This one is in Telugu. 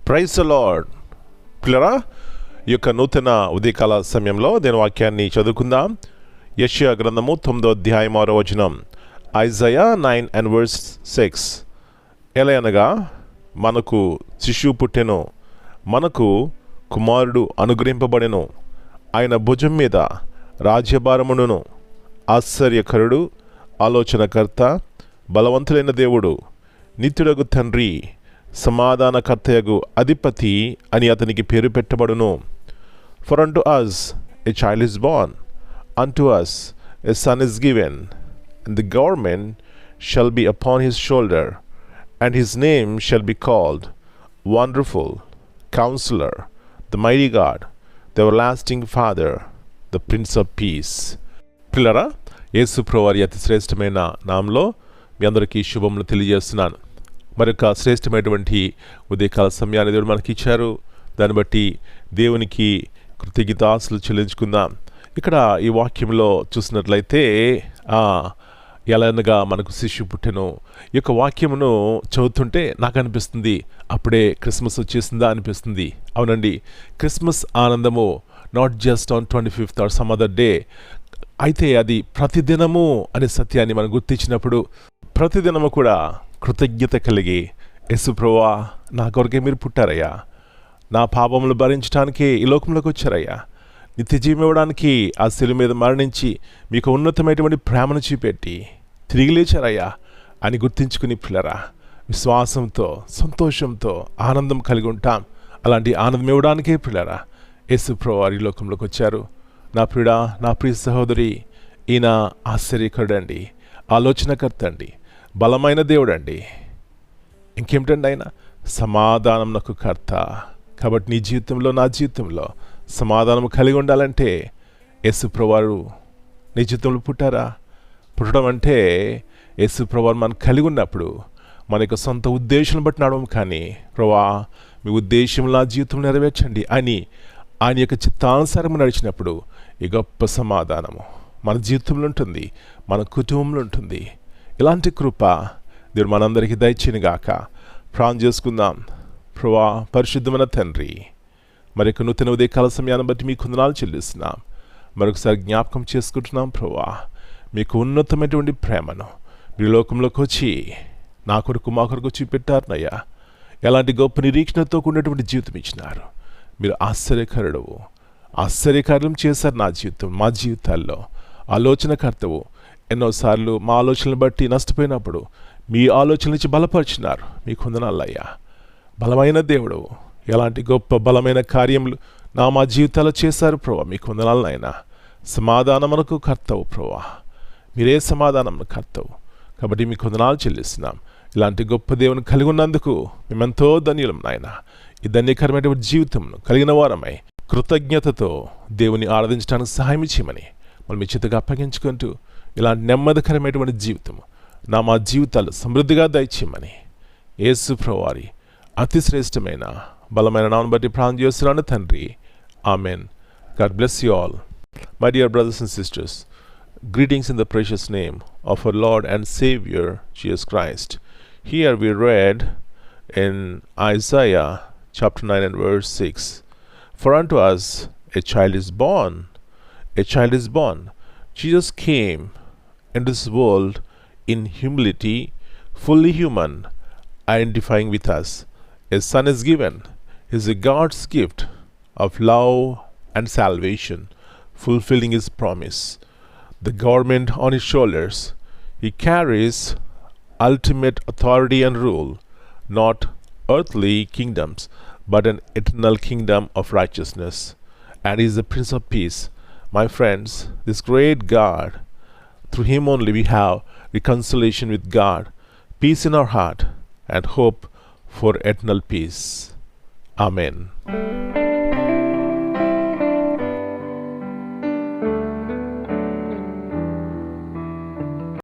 Praise the lord. పిల్లరా, ఈ యొక్క నూతన ఉదయకాల సమయంలో దేని వాక్యాన్ని చదువుకుందాం. యెషయా గ్రంథము 9వ అధ్యాయం 6వ వచనం. ఐజయా 9:6. ఎలా అనగా, మనకు శిశువు పుట్టెను, మనకు కుమారుడు అనుగ్రహింపబడెను, ఆయన భుజం మీద రాజ్యభారమును. ఆశ్చర్యకరుడు, ఆలోచనకర్త, బలవంతులైన దేవుడు, నిత్యుడగు తండ్రి, సమాధానకర్తయగు అధిపతి అని అతనికి పేరు పెట్టబడును. For unto us a child is born, unto us a son is given, and the government shall be upon his shoulder, and his name shall be called Wonderful, Counselor, the Mighty God, the Everlasting Father, the Prince of Peace. పిల్లరా, యేసు ప్రభువారి అతి శ్రేష్టమైన నామంలో మీ అందరికీ శుభములు తెలియజేస్తున్నాను. మరొక శ్రేష్టమైనటువంటి ఉదయకాల సమయాన్ని దేవుడు మనకి ఇచ్చారు. దాన్ని బట్టి దేవునికి కృతజ్ఞతాస్తులు చెల్లించుకుందాం. ఇక్కడ ఈ వాక్యంలో చూసినట్లయితే ఎలానగా మనకు శిశువు పుట్టెను. ఈ యొక్క వాక్యమును చదువుతుంటే నాకు అనిపిస్తుంది, అప్పుడే క్రిస్మస్ వచ్చేసిందా అనిపిస్తుంది. అవునండి, క్రిస్మస్ ఆనందము not just on 25th or some other day. అయితే అది ప్రతిదినము అనే సత్యాన్ని మనం గుర్తించినప్పుడు, ప్రతిదినము కూడా కృతజ్ఞత కలిగి, యేసు ప్రభువా, నా కొరకే మీరు పుట్టారయ్యా, నా పాపములు భరించడానికి ఈ లోకంలోకి వచ్చారయ్యా, నిత్య జీవం ఇవ్వడానికి ఆ శిలువ మీద మరణించి మీకు ఉన్నతమైనటువంటి ప్రేమను చూపెట్టి తిరిగి లేచారయ్యా అని గుర్తించుకుని పిల్లరా, విశ్వాసంతో, సంతోషంతో, ఆనందం కలిగి ఉంటాం. అలాంటి ఆనందం ఇవ్వడానికే పిల్లరా యేసు ప్రభువారు ఈ లోకంలోకి వచ్చారు. నా ప్రియుడా, నా ప్రియ సహోదరి, ఈయన ఆశ్చర్యకరుడండి, ఆలోచనకర్త అండి, బలమైన దేవుడండి. ఇంకేమిటండి, ఆయన సమాధానం నాకు కర్త. కాబట్టి నీ జీవితంలో, నా జీవితంలో సమాధానం కలిగి ఉండాలంటే యేసు ప్రభువారు నీ జీవితంలో పుట్టారా? పుట్టడం అంటే యేసు ప్రభువారు మనం కలిగి ఉన్నప్పుడు మన యొక్క సొంత ఉద్దేశం బట్టి నడవం, కానీ ప్రభువా మీ ఉద్దేశంలో నా జీవితం నెరవేర్చండి అని ఆయన యొక్క చిత్తానుసారం నడిచినప్పుడు ఈ గొప్ప సమాధానము మన జీవితంలో ఉంటుంది, మన కుటుంబంలో ఉంటుంది. ఇలాంటి కృప దేవుడు మనందరికీ దయచేయనుగాక. ప్రార్థన చేసుకుందాం. ప్రభువా, పరిశుద్ధమైన తండ్రి, మరొక నూతన ఉదయకాల సమయాన్ని బట్టి మీకు వందనాలు చెల్లిస్తున్నాం. మరొకసారి జ్ఞాపకం చేసుకుంటున్నాం. ప్రభువా, మీకు ఉన్నతమైనటువంటి ప్రేమను మీరు లోకంలోకి వచ్చి నా కొరకు, మా కొరకు చూపెట్టారనయ్యా. ఎలాంటి గొప్ప నిరీక్షణతో కూడినటువంటి జీవితం ఇచ్చినారు. మీరు ఆశ్చర్యకరుడవు, ఆశ్చర్యకార్యం చేశారు నా జీవితం, మా జీవితాల్లో. ఆలోచనకర్తవు. ఎన్నోసార్లు మా ఆలోచనలు బట్టి నష్టపోయినప్పుడు మీ ఆలోచన నుంచి బలపరిచినారు. మీకు వందనాలయ్యా. బలమైన దేవుడు, ఎలాంటి గొప్ప బలమైన కార్యములు మా జీవితాల్లో చేశారు ప్రభువా. మీకు వందనాలనైనా. సమాధానమునకు కర్తవు ప్రభువా, మీరే సమాధానం కర్తవు. కాబట్టి మీకు వందనాలు చెల్లిస్తున్నాం. ఇలాంటి గొప్ప దేవుని కలిగి ఉన్నందుకు మేమెంతో ధన్యులం నాయన. ఈ ధన్యకరమైనటువంటి జీవితంను కలిగిన వారమై కృతజ్ఞతతో దేవుని ఆరాధించడానికి సహాయం చేయమని మనం ఇచ్చితగా అప్పగించుకుంటూ, ఇలాంటి నెమ్మదికరమైనటువంటి జీవితము మా జీవితాలు సమృద్ధిగా దయచేయమని యేసు ప్రభువారి అతి శ్రేష్టమైన బలమైన నామమును బట్టి ప్రార్థన చేస్తున్నాను తండ్రి. Amen. God bless you all. My dear brothers and sisters, greetings in the precious name of our Lord and Savior Jesus Christ. Here we read in Isaiah chapter 9:6. For unto us a child is born, a child is born. Jesus came into this world in humility, fully human, identifying with us. A son is given. He is a God's gift of love and salvation, fulfilling his promise. The government on his shoulders. He carries ultimate authority and rule, not earthly kingdoms, but an eternal kingdom of righteousness. And he is the Prince of Peace. My friends, this great God, through him only we have reconciliation with God, peace in our heart, and hope for eternal peace. Amen.